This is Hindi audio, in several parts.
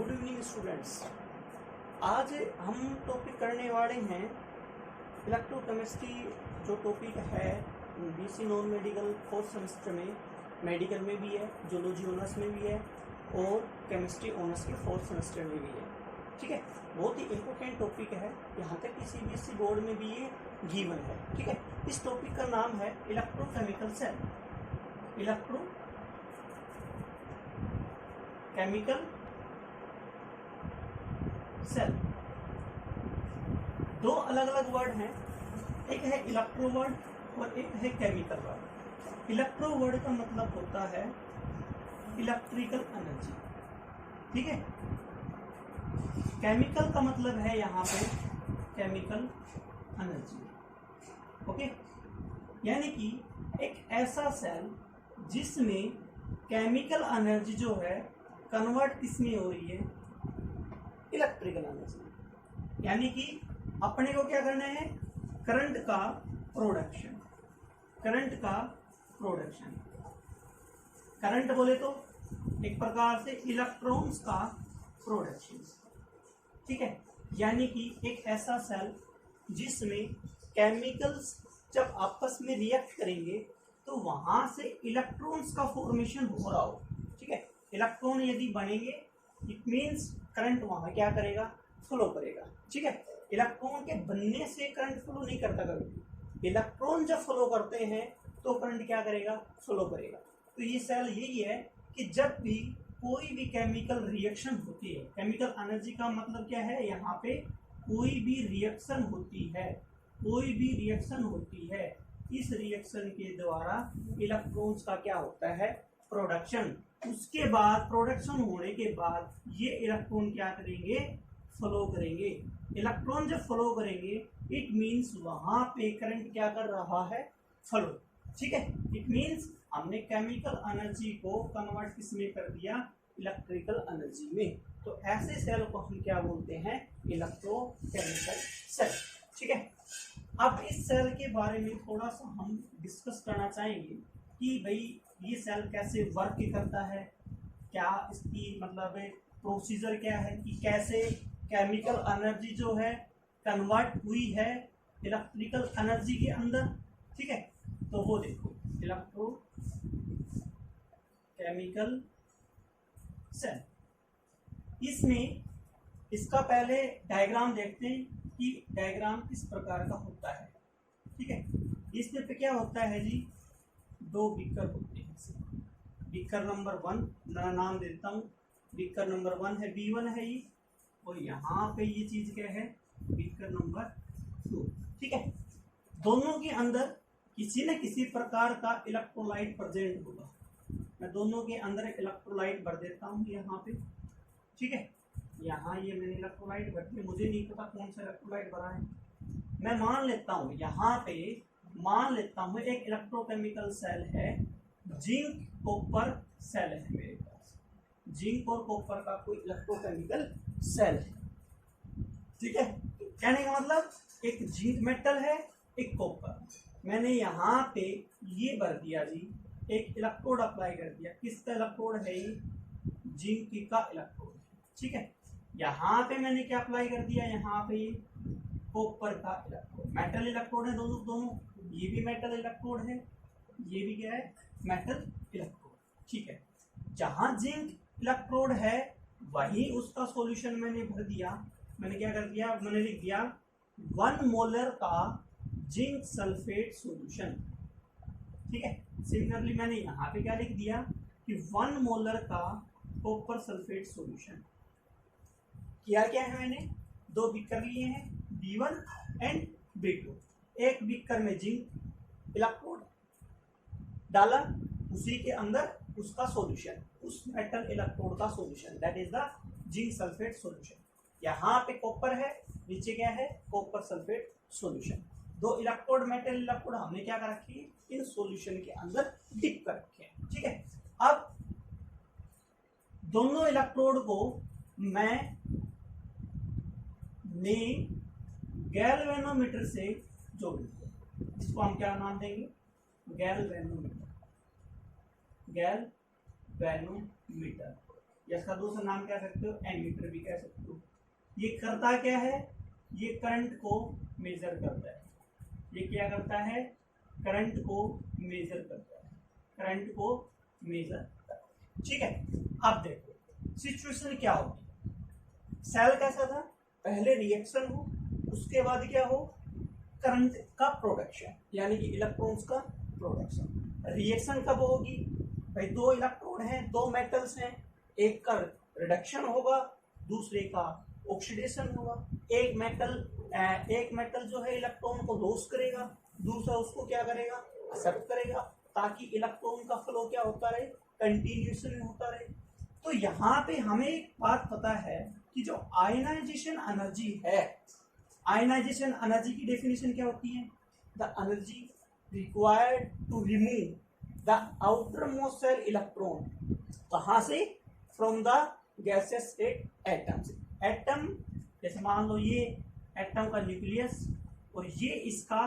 Good evening students. आज हम टॉपिक करने वाले हैं इलेक्ट्रोकेमिस्ट्री। जो टॉपिक है BC non medical fourth semester में, मेडिकल में भी है, जूलॉजी ऑनर्स में भी है और केमिस्ट्री ऑनर्स के फोर्थ सेमेस्टर में भी है। ठीक है, बहुत ही इम्पोर्टेंट टॉपिक है। यहाँ तक कि सीबीएसई बोर्ड में भी ये गिवन है। ठीक है, इस टॉपिक का नाम है इलेक्ट्रोकेमिकल सेल। इलेक्ट्रोकेमिकल सेल दो अलग अलग वर्ड हैं, एक है इलेक्ट्रो वर्ड और एक है केमिकल वर्ड। इलेक्ट्रो वर्ड का मतलब होता है इलेक्ट्रिकल एनर्जी, ठीक है। केमिकल का मतलब है यहाँ पे केमिकल एनर्जी, ओके। यानी कि एक ऐसा सेल जिसमें केमिकल एनर्जी जो है कन्वर्ट किसमें हो रही है, इलेक्ट्रिकल एनर्जी। यानी कि अपने को क्या करना है, करंट का प्रोडक्शन। करंट बोले तो एक प्रकार से इलेक्ट्रॉन्स का प्रोडक्शन, ठीक है। यानी कि एक ऐसा सेल जिसमें केमिकल्स जब आपस में रिएक्ट करेंगे तो वहां से इलेक्ट्रॉन्स का फॉर्मेशन हो रहा हो, ठीक है। इलेक्ट्रॉन यदि बनेंगे इट मीन्स करंट वहां क्या करेगा, फ्लो करेगा, ठीक है। इलेक्ट्रॉन के बनने से करंट फ्लो नहीं करता कभी। इलेक्ट्रॉन जब फ्लो करते हैं तो करंट क्या करेगा, फ्लो करेगा। तो ये सेल यही है कि जब भी कोई भी केमिकल रिएक्शन होती है, केमिकल एनर्जी का मतलब क्या है, यहाँ पे कोई भी रिएक्शन होती है, इस रिएक्शन के द्वारा इलेक्ट्रॉन्स का क्या होता है, प्रोडक्शन। उसके बाद प्रोडक्शन होने के बाद ये इलेक्ट्रॉन क्या करेंगे, फ्लो करेंगे। इलेक्ट्रॉन जब फ्लो करेंगे इट मीन्स वहां पे करंट क्या कर रहा है, फ्लो, ठीक है। इट मीन्स हमने केमिकल एनर्जी को कन्वर्ट किसमें कर दिया, इलेक्ट्रिकल एनर्जी में। तो ऐसे सेल को हम क्या बोलते हैं, इलेक्ट्रोकेमिकल सेल, ठीक है। अब इस सेल के बारे में थोड़ा सा हम डिस्कस करना चाहेंगे कि भाई ये सेल कैसे वर्क करता है, क्या इसकी मतलब प्रोसीजर क्या है कि कैसे केमिकल एनर्जी जो है कन्वर्ट हुई है इलेक्ट्रिकल एनर्जी के अंदर, ठीक है। तो वो देखो इलेक्ट्रो केमिकल सेल, इसमें इसका पहले डायग्राम देखते हैं कि डायग्राम किस प्रकार का होता है, ठीक है। इसमें पे क्या होता है जी, दो बीकर होते हैं। बीकर नंबर 1 नाम देता हूँ, बीकर नंबर 1 है, B1 है ये, और यहाँ पे ये चीज क्या है, बीकर नंबर 2, ठीक है। दोनों के अंदर किसी न किसी प्रकार का इलेक्ट्रोलाइट प्रेजेंट होगा। मैं दोनों के अंदर इलेक्ट्रोलाइट भर देता हूँ यहाँ पे, ठीक है। यहाँ ये मैंने इलेक्ट्रोलाइट भर दिया, मुझे नहीं पता कौन सा इलेक्ट्रोलाइट भरा है। मैं मान लेता हूँ यहाँ पे, मान लेता हूँ एक इलेक्ट्रोकेमिकल सेल है, जिंक कॉपर सेल है मेरे पास। जिंक और कॉपर का कोई इलेक्ट्रोकेमिकल सेल है, ठीक है। कहने का मतलब एक जिंक मेटल है, एक कॉपर। मैंने यहाँ पे ये भर दिया जी, एक इलेक्ट्रोड अप्लाई कर दिया। किसका इलेक्ट्रोड है ये, जिंक का इलेक्ट्रोड, ठीक है। यहाँ पे मैंने क्या अप्लाई कर दिया, यहाँ पे कॉपर का इलेक्ट्रोड। मेटल इलेक्ट्रोड है दोनों, ये भी मेटल इलेक्ट्रोड है, ये भी क्या है, मेटल इलेक्ट्रोड, ठीक है। जहां जिंक इलेक्ट्रोड है वही उसका सॉल्यूशन मैंने भर दिया। मैंने क्या कर दिया, मैंने लिख दिया 1 मोलर का जिंक सल्फेट सॉल्यूशन, ठीक है। सिमिलरली मैंने यहाँ पे क्या लिख दिया कि 1 मोलर का कॉपर सल्फेट सॉल्यूशन। किया क्या है, मैंने दो बीकर लिए हैं, B1 एंड B2। एक बीकर में जिंक इलेक्ट्रोड डाला, उसी के अंदर उसका सॉल्यूशन, उस मेटल इलेक्ट्रोड का solution, that is the zinc sulphate solution. यहाँ पे कॉपर है, नीचे क्या है, कॉपर सल्फेट सॉल्यूशन। दो इलेक्ट्रोड मेटल इलेक्ट्रोड हमने क्या कर रखी है, इन सॉल्यूशन के अंदर डिप कर रखे हैं, ठीक है। अब दोनों इलेक्ट्रोड को मैं गैल्वेनोमीटर से जोड़ दूंगा। इसको हम क्या नाम देंगे, गैल्वेनोमीटर। या इसका दूसरा नाम कह सकते हो एमीटर भी कह सकते हो। ये करता क्या है, ये करंट को मेजर करता है। ये क्या करता है, करंट को मेजर करता है, करंट को मेजर करता है। ठीक है, अब देखो सिचुएशन क्या होगी। सेल कैसा था, पहले रिएक्शन हो, उसके बाद क्या हो, करंट का प्रोडक्शन, यानी कि इलेक्ट्रॉन्स का प्रोडक्शन। रिएक्शन कब होगी भाई, दो इलेक्ट्रोड हैं, दो मेटल्स हैं, एक का रिडक्शन होगा, दूसरे का ऑक्सीडेशन होगा। एक मेटल जो है इलेक्ट्रॉन को लॉस करेगा, दूसरा उसको क्या करेगा, एक्सेप्ट करेगा, ताकि इलेक्ट्रॉन का फ्लो क्या होता रहे, कंटिन्यूएशन में होता रहे। तो यहाँ पे हमें एक बात पता है कि जो आयनाइजेशन एनर्जी है, आयनाइजेशन एनर्जी की डेफिनेशन क्या होती है, the energy required to remove the outermost shell electron. कहाँ से, from the gaseous state atom से। एटम जैसे मान लो ये एटम का न्यूक्लियस और ये इसका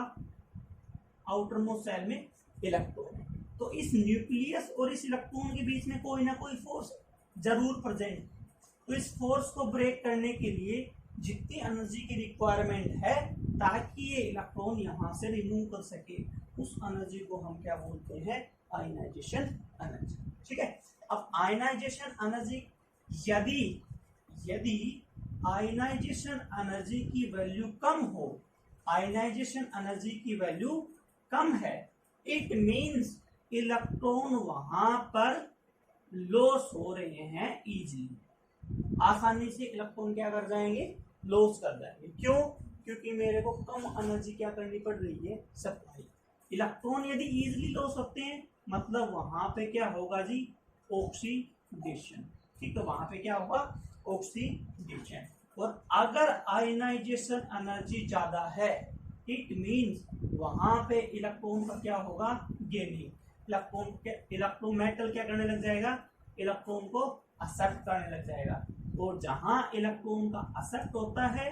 आउटर मोस्ट सेल में इलेक्ट्रॉन है, तो इस न्यूक्लियस और इस इलेक्ट्रॉन के बीच में कोई ना कोई फोर्स जरूर प्रेजेंट। तो इस फोर्स को ब्रेक करने के लिए जितनी एनर्जी की रिक्वायरमेंट है ताकि ये इलेक्ट्रॉन यहाँ से रिमूव कर सके, उस एनर्जी को हम क्या बोलते हैं, आयनाइजेशन एनर्जी। ठीक है, अब आयनाइजेशन एनर्जी, यदि आयनाइजेशन एनर्जी की वैल्यू कम हो, आयनाइजेशन एनर्जी की वैल्यू कम है, इट मीन्स इलेक्ट्रॉन वहां पर लॉस हो रहे हैं इजीली, आसानी से इलेक्ट्रॉन क्या कर जाएंगे, लॉस कर जाएंगे। क्यों, क्योंकि मेरे को कम एनर्जी क्या करनी पड़ रही है, सप्लाई। इलेक्ट्रॉन यदि इजीली लॉस होते हैं मतलब वहां पे क्या होगा जी, ऑक्सीडेशन। ठीक है, वहां पे क्या होगा, ऑक्सीडेशन। और अगर आयनाइजेशन एनर्जी ज्यादा है, इट मीन्स वहां पे इलेक्ट्रॉन का क्या होगा, गेनिंग। इलेक्ट्रॉन मेटल क्या करने लग जाएगा, इलेक्ट्रॉन को एक्सेप्ट करने लग जाएगा। और जहां इलेक्ट्रॉन का एक्सेप्ट होता है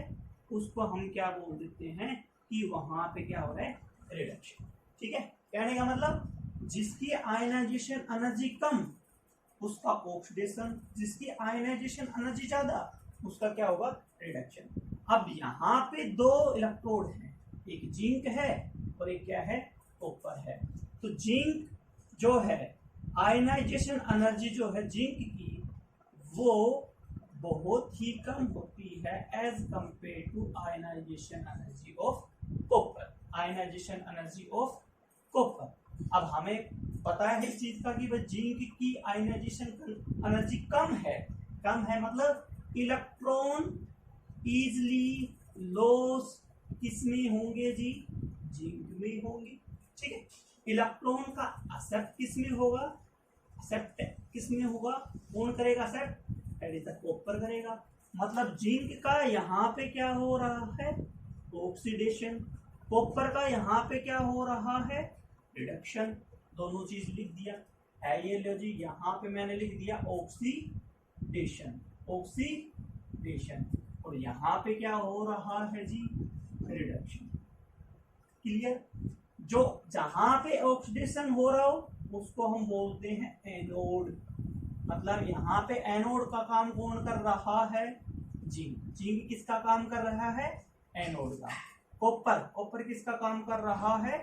उसको हम क्या बोल देते हैं कि वहां पे क्या हो रहा है, रिडक्शन। ठीक है, कहने का मतलब जिसकी आयनाइजेशन एनर्जी कम उसका ऑक्सीडेशन, जिसकी आयनाइजेशन एनर्जी ज्यादा उसका क्या होगा, रिडक्शन। अब यहाँ पे दो इलेक्ट्रोड हैं, एक जिंक है और एक क्या है, कॉपर है। तो जिंक जो है, आयनाइजेशन एनर्जी जो है जिंक की, वो बहुत ही कम होती है as compared to ionisation energy of copper, ionisation energy of copper. अब हमें पता है इस चीज का कि भाई जिंक की आयनाइजेशन एनर्जी कम है मतलब इलेक्ट्रॉन इजली लॉस किसमें होंगे जी, जिंक में होंगे। ठीक है, इलेक्ट्रॉन का एक्सेप्ट किसमें होगा, एक्सेप्ट किसमें होगा, कौन करेगा accept, that is the copper करेगा। मतलब जिंक का यहाँ पे क्या हो रहा है, ऑक्सीडेशन, कॉपर का यहाँ पे क्या हो रहा है, रिडक्शन। दोनों चीज लिख दिया है, ये लो जी, यहाँ पे मैंने लिख दिया ऑक्सीडेशन, ऑक्सीडेशन, और यहाँ पे क्या हो रहा है जी, रिडक्शन। क्लियर, जो जहां पे ऑक्सीडेशन हो रहा हो उसको हम बोलते हैं एनोड। मतलब यहाँ पे एनोड का काम कौन कर रहा है, जिंक। जिंक किसका काम कर रहा है, एनोड का। कॉपर किसका काम कर रहा है,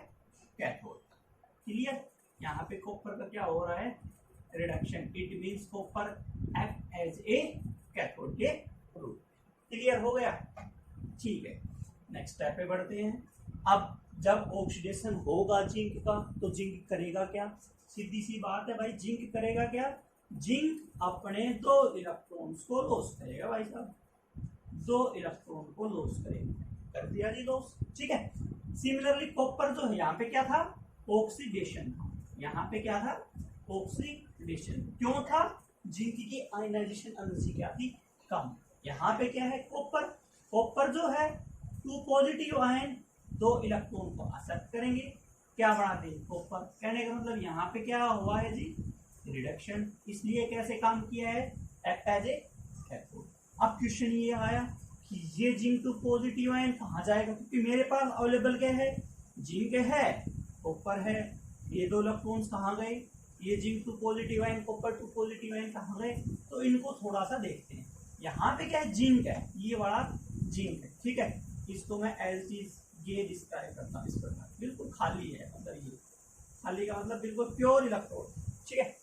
कैथोड का। क्लियर, यहाँ पे कॉपर का क्या हो रहा है, reduction. It means copper act as a cathode के रूप। क्लियर हो गया, ठीक है, नेक्स्ट स्टेप पे बढ़ते हैं। अब जब ऑक्सीडेशन होगा जिंक का तो जिंक करेगा क्या, सीधी सी बात है भाई, जिंक करेगा क्या, जिंक अपने दो इलेक्ट्रॉन्स को लॉस करेगा भाई साहब, दो इलेक्ट्रॉन को लॉस करेगा, कर दिया जी लॉस। ठीक है, सिमिलरली कॉपर जो है यहाँ पे क्या था, ऑक्सीडेशन था, यहाँ पे क्या था, ऑक्सीडेशन। क्यों था, जिंक की आयनाइजेशन एनर्जी क्या थी, कम। यहाँ पे क्या है, कॉपर जो है टू पॉजिटिव आयन दो इलेक्ट्रॉन को एक्सेप्ट करेंगे, क्या बढ़ाते हैं, कॉपर। कहने का मतलब यहाँ पे क्या हुआ है जी, रिडक्शन। इसलिए कैसे काम किया है, एक्ट एज ए कैथोड। अब क्वेश्चन ये आया कि ये जिंक टू पॉजिटिव आयन कहाँ जाएगा, क्योंकि मेरे पास अवेलेबल क्या है, जिंक है, कॉपर है, ये दो इलेक्ट्रॉन्स कहाँ गए, ये zinc to positive ion, copper to positive ion कहाँ गए, तो इनको थोड़ा सा देखते हैं। यहाँ पे क्या है, जिंक है, ये वाला जिंक है, ठीक है। इसको मैं एज इज ये डिस्क्राइब करता हूँ इस प्रकार, बिल्कुल खाली है अंदर, ये खाली का मतलब बिल्कुल प्योर इलेक्ट्रोड, ठीक है।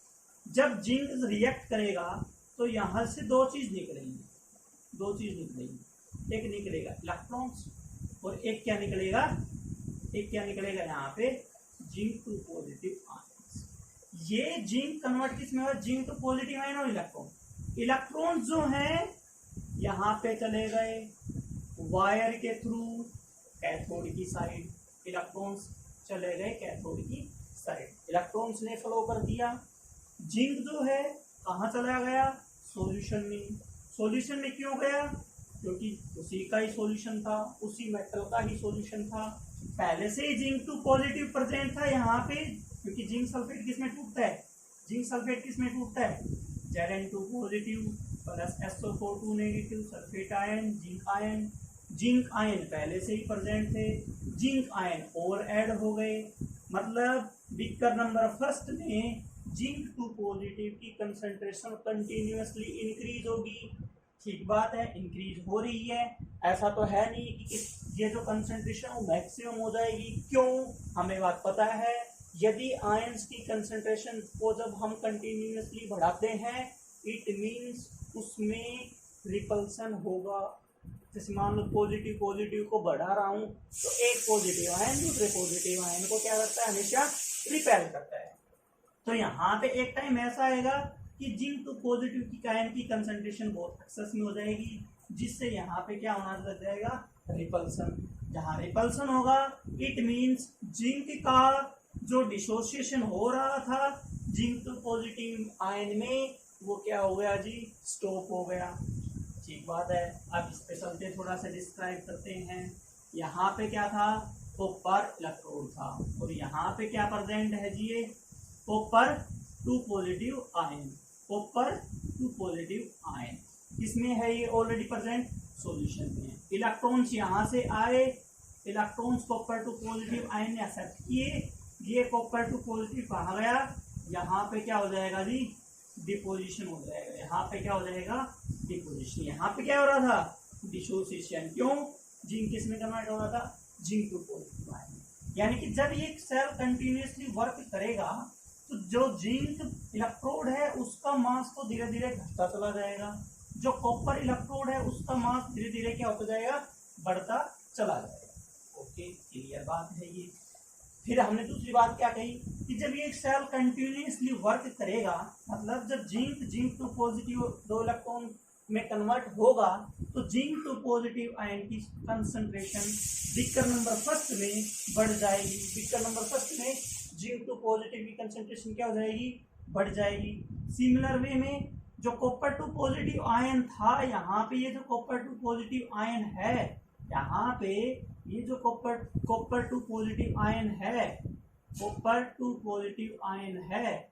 जब जिंक रिएक्ट करेगा तो यहाँ से दो चीज निकलेगी, एक निकलेगा इलेक्ट्रॉन्स और एक क्या निकलेगा, यहाँ पे जिंक टू पॉजिटिव आयन। ये जिंक कन्वर्ट किस में होगा, जिंक टू पॉजिटिव आयन और इलेक्ट्रॉन जो हैं यहाँ पे चले गए वायर के थ्रू कैथोड की साइड, इलेक्ट्रॉन्स चले गए कैथोड की साइड, इलेक्ट्रॉन्स ने फ्लो कर दिया। जिंक जो है कहाँ चला गया, सॉल्यूशन में क्यों गया, क्योंकि उसी का ही सॉल्यूशन था, उसी मेटल का ही सॉल्यूशन था, पहले से ही जिंक टू पॉजिटिव प्रेजेंट था यहाँ पे, क्योंकि जिंक सल्फेट किस में टूटता है, Zn2 positive plus SO4 negative, sulphate ion, zinc ion पहले से ही प्रेजेंट थे, जिंक आयन और ऐड हो गए, मतलब बीकर नंबर फर्स्ट में जिंक टू पॉजिटिव की कंसंट्रेशन कंटिन्यूअसली इंक्रीज होगी। ठीक बात है, इंक्रीज हो रही है, ऐसा तो है नहीं कि ये जो कंसंट्रेशन वो मैक्सिमम हो जाएगी। क्यों, हमें बात पता है, यदि आयंस की कंसंट्रेशन को जब हम कंटिन्यूअसली बढ़ाते हैं, इट मींस उसमें रिपल्सन होगा। जैसे मान लो पॉजिटिव को बढ़ा रहा हूँ तो एक पॉजिटिव आयन दूसरे पॉजिटिव आयन को क्या करता है, हमेशा रिपेल करता है। तो यहाँ पे एक टाइम ऐसा आएगा कि जिंक टू पॉजिटिव की आयन की कंसंट्रेशन बहुत एक्सेस में हो जाएगी, जिससे यहाँ पे क्या होना लग जाएगा, रिपल्सन। जहाँ रिपल्सन होगा इट मींस जिंक का जो डिसोसिएशन हो रहा था जिंक टू पॉजिटिव आयन में, वो क्या हो गया जी, स्टॉप हो गया। ठीक बात है, अब इस पे चलते थोड़ा सा डिस्क्राइब करते हैं। यहाँ पे क्या था, कॉपर इलेक्ट्रोड था, और यहाँ पे क्या प्रेजेंट है जी, ये कॉपर टू पॉजिटिव आयन, किसमें है ये ऑलरेडी प्रेजेंट, सॉल्यूशन में। इलेक्ट्रॉन्स यहाँ से आए, electrons copper to positive ion ने एक्सेप्ट किए, ये कॉपर टू पॉजिटिव कहाँ गया, यहाँ पे क्या हो जाएगा जी, डिपोजिशन हो जाएगा। यहाँ पे क्या हो जाएगा, डिपोजिशन। यहाँ पे क्या हो रहा था, डिसोसिएशन। क्यों, जिंक किस में कन्वर्ट हो रहा था, जिंक टू पॉजिटिव आयन। यानी कि जब ये सेल कंटिन्यूअसली वर्क करेगा तो जो जिंक इलेक्ट्रोड है उसका मास तो धीरे धीरे घटता चला जाएगा, जो कॉपर इलेक्ट्रोड है उसका मास धीरे धीरे क्या होता जाएगा, बढ़ता चला जाएगा। ओके, क्लियर बात है ये। फिर हमने दूसरी बात क्या कही कि जब ये सेल कंटिन्यूअसली वर्क करेगा, मतलब जब जिंक टू पॉजिटिव दो इलेक्ट्रॉन में कन्वर्ट होगा तो जिंक टू पॉजिटिव आयन की कंसंट्रेशन बीकर नंबर फर्स्ट में बढ़ जाएगी। बीकर नंबर फर्स्ट में जिंक टू पॉजिटिव की कंसंट्रेशन क्या हो जाएगी, बढ़ जाएगी। सिमिलर वे में जो कॉपर टू पॉजिटिव आयन था, यहाँ पे ये जो कॉपर टू पॉजिटिव आयन है, यहाँ पे ये जो कॉपर टू पॉजिटिव आयन है,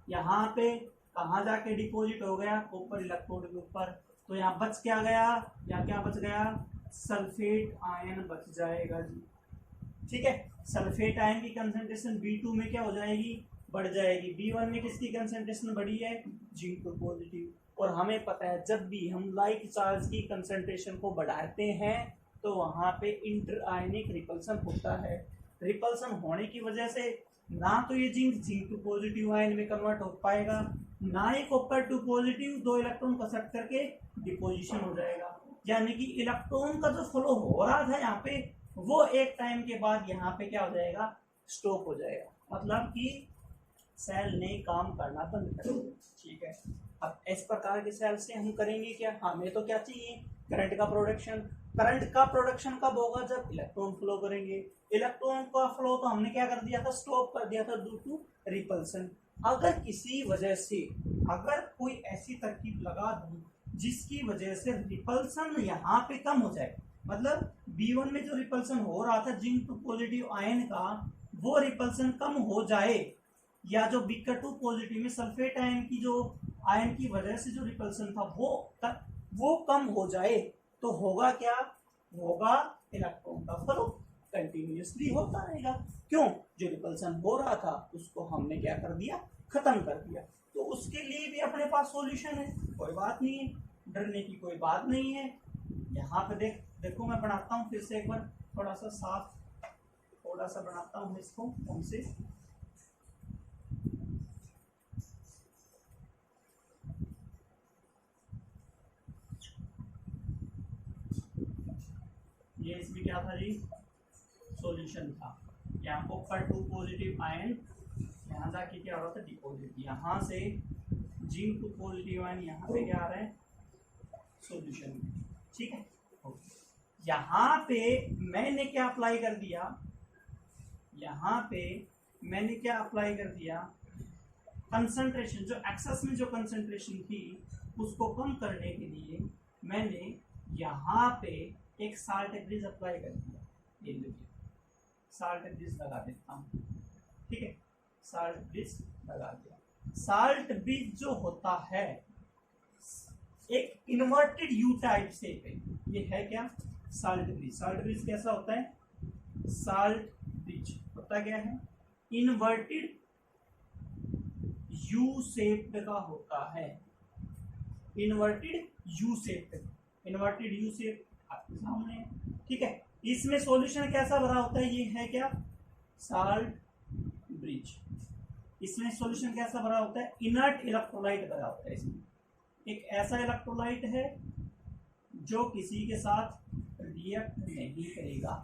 यहाँ पे कहाँ जाके डिपॉजिट हो गया, कॉपर इलेक्ट्रोड के ऊपर। तो यहाँ बच क्या गया, यहाँ क्या बच गया, सल्फेट आयन बच जाएगा जी। ठीक है, सल्फेट आयन की कंसंट्रेशन B2 में क्या हो जाएगी, बढ़ जाएगी। B1 में किसकी कंसंट्रेशन बढ़ी है, जिंक टू पॉजिटिव। और हमें पता है जब भी हम लाइक चार्ज की कंसंट्रेशन को बढ़ाते हैं तो वहाँ पे इंटर आयनिक रिपल्सन होता है। रिपल्सन होने की वजह से ना तो ये जिंक टू पॉजिटिव आयन में कन्वर्ट हो पाएगा, ना ही कॉपर टू पॉजिटिव दो इलेक्ट्रॉन को सट करके डिपोजिशन हो जाएगा। यानी कि इलेक्ट्रॉन का जो फ्लो हो रहा था यहाँ पे, वो एक टाइम के बाद यहाँ पे क्या हो जाएगा, स्टॉप हो जाएगा। मतलब कि सेल ने काम करना बंद कर दिया। ठीक है, अब इस प्रकार के सेल से हम करेंगे क्या, हमें तो क्या चाहिए, करंट का प्रोडक्शन। करंट का प्रोडक्शन कब होगा, जब इलेक्ट्रॉन फ्लो करेंगे। इलेक्ट्रॉन का फ्लो तो हमने क्या कर दिया था, स्टॉप कर दिया था ड्यू टू रिपल्सन। अगर किसी वजह से, अगर कोई ऐसी तरकीब लगा दूं जिसकी वजह से रिपल्सन यहाँ पे कम हो जाए, मतलब B1 में जो रिपल्सन हो रहा था जिंक टू पॉजिटिव आयन का, वो रिपल्सन कम हो जाए, या जो बीकर टू पॉजिटिव में सल्फेट आयन की जो आयन की वजह से जो रिपल्सन था वो कम हो जाए, तो होगा क्या, होगा इलेक्ट्रॉन का फ्लो कंटिन्यूअसली होता रहेगा। क्यों, जो रिपल्सन हो रहा था उसको हमने क्या कर दिया, खत्म कर दिया। तो उसके लिए भी अपने पास सॉल्यूशन है, कोई बात नहीं है, डरने की कोई बात नहीं है। यहाँ पे देखो मैं बनाता हूँ फिर से एक बार थोड़ा सा साफ, थोड़ा सा बनाता हूँ इसको हमसे। ये इसमें क्या था जी, सॉल्यूशन था। यहाँ ऊपर 2 पॉजिटिव आयन, यहाँ जाके क्या हो रहा था, डिपॉजिट। यहाँ से जिंक 2 पॉजिटिव आयन यहाँ पे क्या आ रहा है, सॉल्यूशन में। ठीक है, यहाँ पे मैंने क्या अप्लाई कर दिया, यहाँ पे मैंने क्या अप्लाई कर दिया, कंसंट्रेशन, जो एक्सेस में जो कंसंट्रेशन थी उसको कम करने के लिए मैंने यहाँ पे एक साल्ट ब्रिज अप्लाई कर दिया। ये देखिए साल्ट ब्रिज लगा देता हूँ, ठीक है, साल्ट ब्रिज लगा दिया। साल्ट ब्रिज जो होता है एक इन्वर्टेड यू टाइप शेप है, ये है क्या, साल्ट ब्रिज। साल्ट ब्रिज कैसा होता है, साल्ट ब्रिज होता क्या है, इन्वर्टेड यू शेप्ड का होता है, inverted U shaped, inverted U shape आपके सामने है। ठीक है, इसमें सॉल्यूशन कैसा भरा होता है, ये है क्या, साल्ट ब्रिज। इसमें सॉल्यूशन कैसा भरा होता है, इनर्ट इलेक्ट्रोलाइट भरा होता है। इसमें एक ऐसा इलेक्ट्रोलाइट है जो किसी के साथ रिएक्ट नहीं करेगा।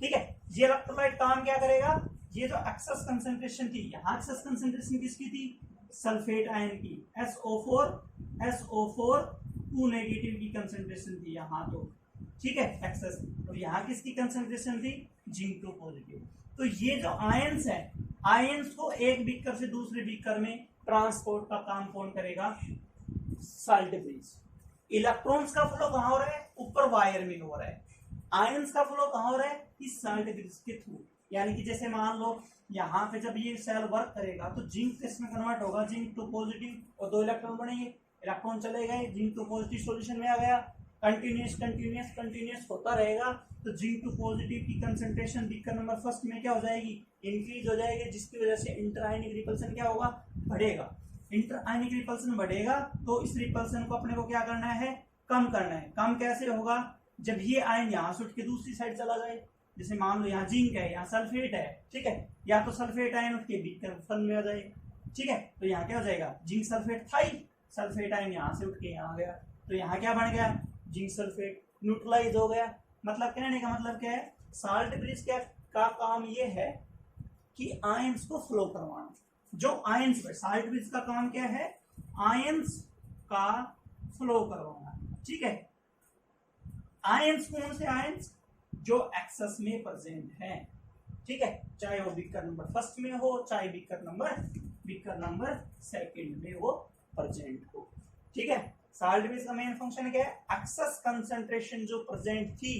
ठीक है, ये इलेक्ट्रोलाइट काम क्या करेगा, ये जो एक्सेस कंसंट्रेशन थी, यहाँ एक्सेस कंसंट्रेशन किसकी थी, सल्फेट आयन की, SO4 2 नेगेटिव की कंसंट्रेशन थी यहाँ तो। ठीक है, एक्सेस, और यहाँ किसकी कंसंट्रेशन थी, जिंक 2 पॉजिटिव। तो ये जो आयंस है, आयंस को एक बीकर से दूसरे बीकर में ट्रांसपोर्ट का काम कौन करेगा, साल्ट ब्रिज। इलेक्ट्रॉन्स का फ्लो कहाँ हो रहा है, ऊपर वायर में हो रहा है। आयंस का फ्लो कहाँ हो रहा है, इस साल्ट ब्रिज के थ्रू। यानी कि जैसे मान लो यहाँ पे जब ये सेल वर्क करेगा तो जिंक इसमें कन्वर्ट होगा, जिंक 2 पॉजिटिव और 2 इलेक्ट्रॉन बनेंगे, इलेक्ट्रॉन चले गए, जिंक 2 पॉजिटिव सॉल्यूशन में आ गया, कंटिन्यूस होता रहेगा। तो जिंक 2 पॉजिटिव की कंसंट्रेशन बीकर नंबर फर्स्ट में क्या हो जाएगी, इंक्रीज हो जाएगी, जिसकी वजह से इंटर आयनिक रिपल्सन क्या होगा, बढ़ेगा। इंटर आयनिक रिपल्सन बढ़ेगा तो इस रिपल्सन को अपने को क्या करना है, कम करना है। कम कैसे होगा, जब ये आयन यहाँ से उठ के दूसरी साइड चला जाए, जैसे मान लो यहाँ जिंक है, यहाँ सल्फेट है, ठीक है, या तो सल्फेट आयन उठ के बीकर फल में आ जाएगा। ठीक है, तो यहाँ क्या हो जाएगा, जिंक सल्फेट था ही, सल्फेट आयन यहाँ से उठ के यहाँ आ गया, तो यहाँ क्या बन गया, जिंक सल्फेट न्यूट्रलाइज हो गया। मतलब कहने का मतलब क्या है, साल्ट ब्रिज क्या का काम ये है कि आयंस को फ्लो करवाना। जो आयंस, साल्ट ब्रिज का काम क्या है, आयंस का फ्लो करवाना। ठीक है, आयंस कौन से आयंस, जो एक्सेस में प्रेजेंट है। ठीक है, चाहे वो बीकर नंबर फर्स्ट में हो, चाहे बीकर नंबर सेकंड में वो प्रेजेंट हो। ठीक है, साल्ट ब्रिज का मेन फंक्शन क्या है, एक्सेस कंसंट्रेशन जो प्रेजेंट थी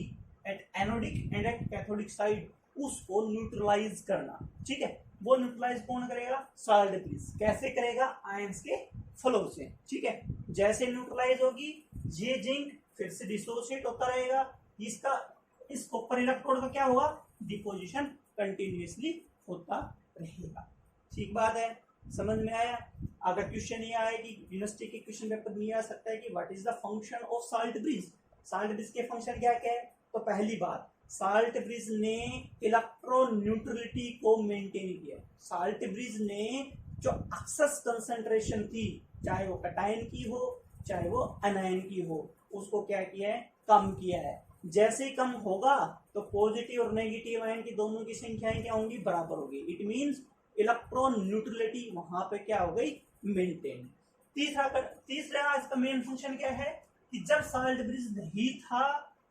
at anodic end at cathodic side, उसको न्यूट्रलाइज करना। ठीक है, वो न्यूट्रलाइज कौन करेगा, साल्ट ब्रिज। कैसे करेगा, आयंस के फ्लो से। ठीक है, जैसे न्यूट्रलाइज होगी ये जिंक फिर से डिसोसिएट होता रहेगा, इसका इस कॉपर इलेक्ट्रोड का क्या होगा, डिपोजिशन कंटिन्यूअसली होता रहेगा। ठीक बात है, समझ में आया। अगर क्वेश्चन ये आए कि यूनिवर्सिटी के क्वेश्चन पेपर में आ सकता है कि what is the function of salt bridge, salt bridge के फंक्शन क्या क्या है, तो पहली बात, साल्ट ब्रिज ने इलेक्ट्रॉन न्यूट्रलिटी को मेंटेन किया। साल्ट ब्रिज ने जो एक्सेस कंसंट्रेशन थी, चाहे वो कैटायन की हो चाहे वो एनायन की हो, उसको क्या किया है, कम किया है। जैसे ही कम होगा तो पॉजिटिव और नेगेटिव आयन की दोनों की संख्याएं क्या होंगी, बराबर होगी। इट मींस इलेक्ट्रॉन न्यूट्रलिटी वहां पे क्या हो गई, मेंटेन। तीसरा इसका मेन फंक्शन क्या है कि जब साल्ट ब्रिज नहीं था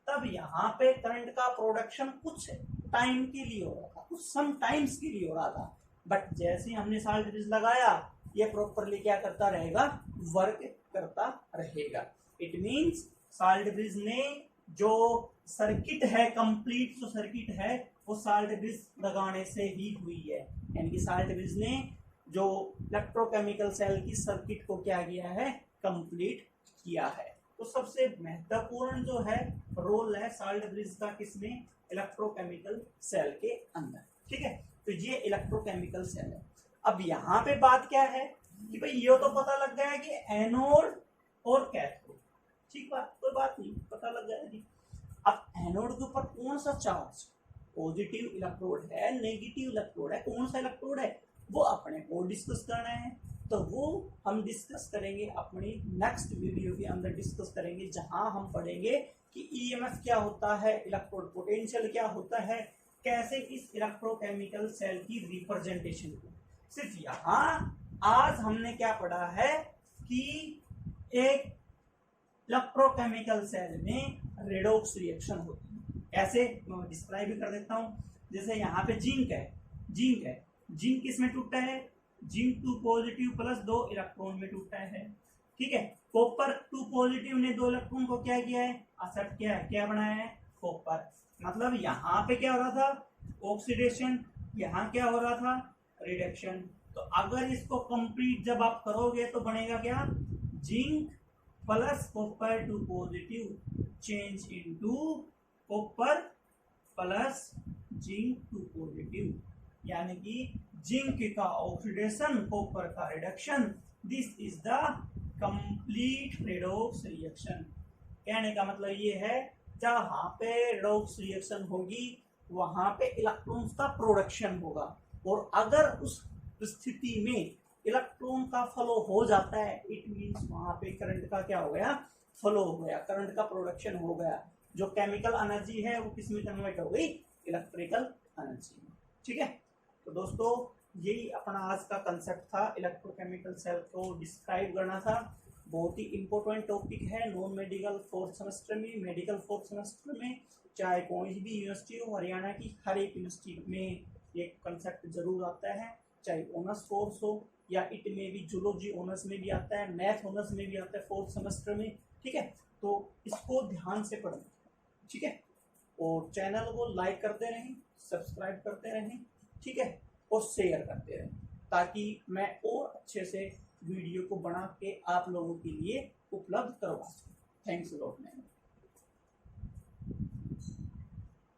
तब यहाँ पे करंट का प्रोडक्शन कुछ टाइम के लिए हो रहा था, कुछ सम टाइम्स के लिए हो रहा था, बट जैसे हमने साल्ट ब्रिज लगाया ये प्रॉपरली क्या करता रहेगा, वर्क करता रहेगा। इट मींस साल्ट ब्रिज ने जो सर्किट है, कंप्लीट जो सर्किट है वो साल्ट ब्रिज लगाने से ही हुई है। यानी कि साल्ट ब्रिज ने जो इलेक्ट्रोकेमिकल सेल की सर्किट को क्या किया है, कंप्लीट किया है। तो सबसे महत्वपूर्ण जो है रोल है साल्ट ब्रिज का, किसमें, इलेक्ट्रोकेमिकल सेल के अंदर। ठीक है, तो ये इलेक्ट्रोकेमिकल सेल है। अब यहाँ पे बात क्या है कि भाई ये तो पता लग गया है कि एनोड और कैथोड, ठीक बात, कोई बात नहीं, पता लग गया जी। अब एनोड के ऊपर कौन सा चार्ज, पॉजिटिव इलेक्ट्रोड है नेगेटिव इलेक्ट्रोड है, कौन सा इलेक्ट्रोड है वो अपने को डिस्कस करना है, तो वो हम डिस्कस करेंगे अपनी नेक्स्ट वीडियो के अंदर डिस्कस करेंगे, जहां हम पढ़ेंगे कि ईएमएफ क्या होता है, इलेक्ट्रोड पोटेंशियल क्या होता है, कैसे इस इलेक्ट्रोकेमिकल सेल की रिप्रेजेंटेशन को। सिर्फ यहाँ आज हमने क्या पढ़ा है कि एक इलेक्ट्रोकेमिकल सेल में रेडॉक्स रिएक्शन होती है, कैसे मैं डिस्क्राइब भी कर देता हूँ। जैसे यहाँ पे जिंक है, जिंक किस में टूटता है, जिंक 2 पॉजिटिव प्लस 2 इलेक्ट्रॉन में टूटता है, ठीक है। कॉपर 2 पॉजिटिव ने 2 इलेक्ट्रॉन को क्या किया है, एक्सेप्ट किया है, क्या बनाया है, कॉपर। मतलब यहाँ पे क्या हो रहा था, ऑक्सीडेशन, यहाँ क्या हो रहा था, रिडक्शन। तो अगर इसको कंप्लीट जब आप करोगे तो बनेगा क्या, zinc plus copper 2 positive change into copper plus zinc 2 positive, यानी कि जिंक का ऑक्सीडेशन कॉपर का reduction, this is the complete redox reaction. कहने का मतलब ये है जहां पे रेडॉक्स रिएक्शन होगी वहां पे इलेक्ट्रॉन्स का प्रोडक्शन होगा, और अगर उस स्थिति में इलेक्ट्रॉन का फ्लो हो जाता है इट मीन्स वहां पे करंट का क्या हो गया, फ्लो हो गया, करंट का प्रोडक्शन हो गया, जो केमिकल एनर्जी है वो किस में कन्वर्ट हो गई, इलेक्ट्रिकल एनर्जी में, ठीक है। तो दोस्तों यही अपना आज का कंसेप्ट था, इलेक्ट्रोकेमिकल सेल को डिस्क्राइब करना था। बहुत ही इंपॉर्टेंट टॉपिक है नॉन मेडिकल 4th सेमेस्टर में, मेडिकल 4th सेमेस्टर में, चाहे कोई भी यूनिवर्सिटी हो, हरियाणा की हर एक यूनिवर्सिटी में ये कंसेप्ट जरूर आता है, चाहे ऑनर्स कोर्स हो या इट में भी जूलॉजी ऑनर्स में भी आता है, मैथ ऑनर्स में भी आता है 4th सेमेस्टर में, ठीक है। तो इसको ध्यान से पढ़ें, ठीक है, और चैनल को लाइक करते रहें, सब्सक्राइब करते रहें, ठीक है, और शेयर करते रहें, ताकि मैं और अच्छे से वीडियो को बना के आप लोगों के लिए उपलब्ध करवा सकूं। Thanks a lot ma'am.